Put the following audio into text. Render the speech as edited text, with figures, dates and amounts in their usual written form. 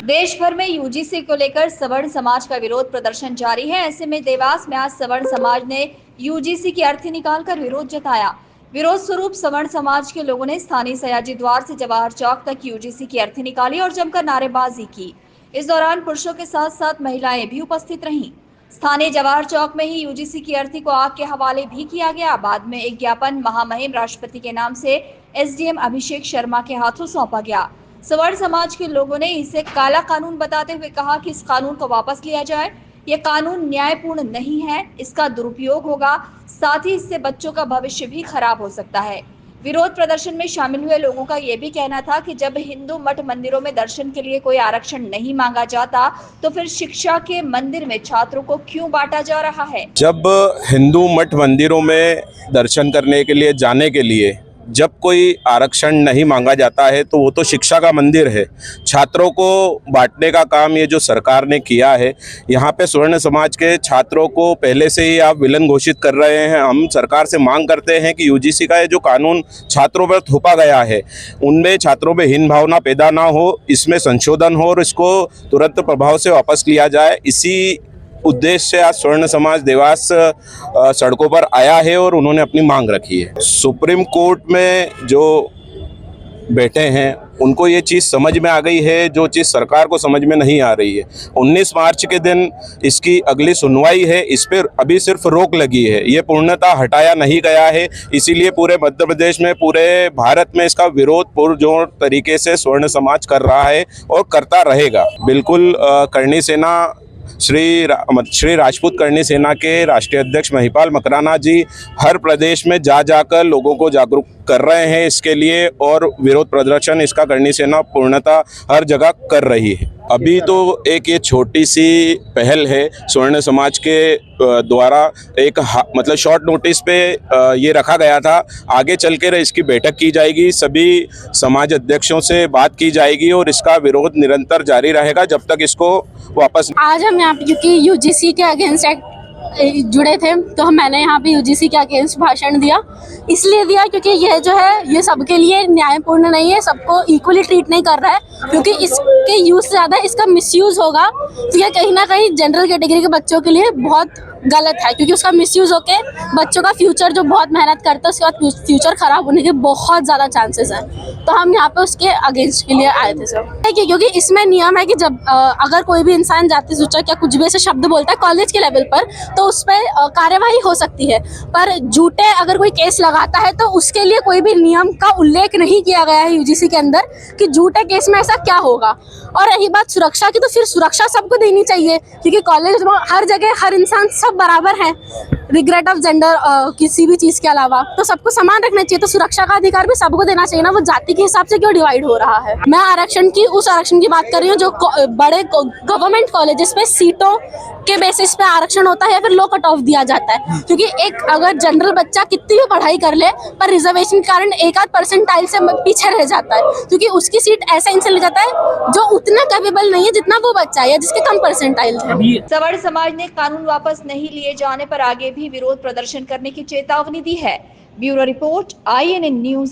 देश भर में यूजीसी को लेकर सवर्ण समाज का विरोध प्रदर्शन जारी है। ऐसे में देवास में आज सवर्ण समाज ने यूजीसी की अर्थी निकालकर विरोध जताया। विरोध स्वरूप सवर्ण समाज के लोगों ने स्थानीय सयाजी द्वार से जवाहर चौक तक यूजीसी की अर्थी निकाली और जमकर नारेबाजी की। इस दौरान पुरुषों के साथ साथ महिलाएं भी उपस्थित रहीं। स्थानीय जवाहर चौक में ही यूजीसी की अर्थी को आग के हवाले भी किया गया। बाद में एक ज्ञापन महामहिम राष्ट्रपति के नाम से एसडीएम अभिषेक शर्मा के हाथों सौंपा गया। सवर्ण समाज के लोगों ने इसे काला कानून बताते हुए कहा कि इस कानून को वापस लिया जाए। यह कानून न्यायपूर्ण नहीं है, इसका दुरुपयोग होगा, साथ ही इससे बच्चों का भविष्य भी खराब हो सकता है। विरोध प्रदर्शन में शामिल हुए लोगों का यह भी कहना था कि जब हिंदू मठ मंदिरों में दर्शन के लिए कोई आरक्षण नहीं मांगा जाता, तो फिर शिक्षा के मंदिर में छात्रों को क्यों बांटा जा रहा है। जब हिंदू मठ मंदिरों में दर्शन करने के लिए जाने के लिए जब कोई आरक्षण नहीं मांगा जाता है तो वो तो शिक्षा का मंदिर है। छात्रों को बांटने का काम ये जो सरकार ने किया है, यहाँ पे स्वर्ण समाज के छात्रों को पहले से ही आप विलन घोषित कर रहे हैं। हम सरकार से मांग करते हैं कि यूजीसी का ये जो कानून छात्रों पर थोपा गया है, उनमें छात्रों में हीन भावना पैदा ना हो, इसमें संशोधन हो और इसको तुरंत प्रभाव से वापस लिया जाए। इसी उद्देश्य से आज स्वर्ण समाज देवास सड़कों पर आया है और उन्होंने अपनी मांग रखी है। सुप्रीम कोर्ट में जो बैठे हैं उनको ये चीज़ समझ में आ गई है, जो चीज़ सरकार को समझ में नहीं आ रही है। 19 मार्च के दिन इसकी अगली सुनवाई है, इस पर अभी सिर्फ रोक लगी है, ये पूर्णतः हटाया नहीं गया है। इसीलिए पूरे मध्य प्रदेश में, पूरे भारत में इसका विरोध पुरजोर तरीके से स्वर्ण समाज कर रहा है और करता रहेगा। बिल्कुल करणी सेना श्री राजपूत करणी सेना के राष्ट्रीय अध्यक्ष महिपाल मकराना जी हर प्रदेश में जाकर लोगों को जागरूक कर रहे हैं इसके लिए, और विरोध प्रदर्शन इसका करणी सेना पूर्णतः हर जगह कर रही है। अभी तो एक ये छोटी सी पहल है स्वर्ण समाज के द्वारा, एक मतलब शॉर्ट नोटिस पे ये रखा गया था। आगे चल कर इसकी बैठक की जाएगी, सभी समाज अध्यक्षों से बात की जाएगी और इसका विरोध निरंतर जारी रहेगा जब तक इसको वापस। आज हम यहाँ पे क्योंकि यूजीसी के अगेंस्ट एक्ट जुड़े थे, तो मैंने यहाँ पे यूजीसी के अगेंस्ट भाषण दिया। इसलिए दिया क्योंकि यह जो है ये सबके लिए न्यायपूर्ण नहीं है, सबको इक्वली ट्रीट नहीं कर रहा है। क्योंकि इसके यूज से ज़्यादा इसका मिसयूज होगा तो यह कहीं ना कहीं जनरल कैटेगरी के बच्चों के लिए बहुत गलत है, क्योंकि उसका मिसयूज होके बच्चों का फ्यूचर जो बहुत मेहनत करता है उसके बाद फ्यूचर खराब होने के बहुत ज़्यादा चांसेस हैं। तो हम यहाँ पे उसके अगेंस्ट के लिए आए थे सर। क्योंकि इसमें नियम है कि जब अगर कोई भी इंसान जाति सूचक या कुछ भी ऐसे शब्द बोलता है कॉलेज के लेवल पर, तो उस पर कार्यवाही हो सकती है। पर झूठे अगर कोई केस लगाता है तो उसके लिए कोई भी नियम का उल्लेख नहीं किया गया है यूजीसी के अंदर कि झूठे केस में ऐसा क्या होगा। और रही बात सुरक्षा की, तो फिर सुरक्षा सबको देनी चाहिए, क्योंकि कॉलेज में हर जगह हर इंसान सब बराबर है, रिग्रेट ऑफ जेंडर किसी भी चीज़ के अलावा, तो सबको समान रखना चाहिए। तो सुरक्षा का अधिकार भी सबको देना चाहिए ना, वो जाति के हिसाब से क्यों डिवाइड हो रहा है। मैं उस आरक्षण की बात कर रही हूँ जो बड़े गवर्नमेंट कॉलेजेस में सीटों के बेसिस पे आरक्षण होता है या फिर लो कट ऑफ दिया जाता है। क्योंकि एक अगर जनरल बच्चा कितनी भी पढ़ाई कर ले पर रिजर्वेशन के कारण एक आध परसेंटाइल से पीछे रह जाता है, क्योंकि उसकी सीट ऐसा इंसान ले जाता है जो उतना कैपेबल नहीं है जितना वो बच्चा है या जिसके कम परसेंटाइल थे। सवर्ण समाज ने कानून वापस नहीं लिए जाने पर आगे भी विरोध प्रदर्शन करने की चेतावनी दी है। Bureau report, INN news.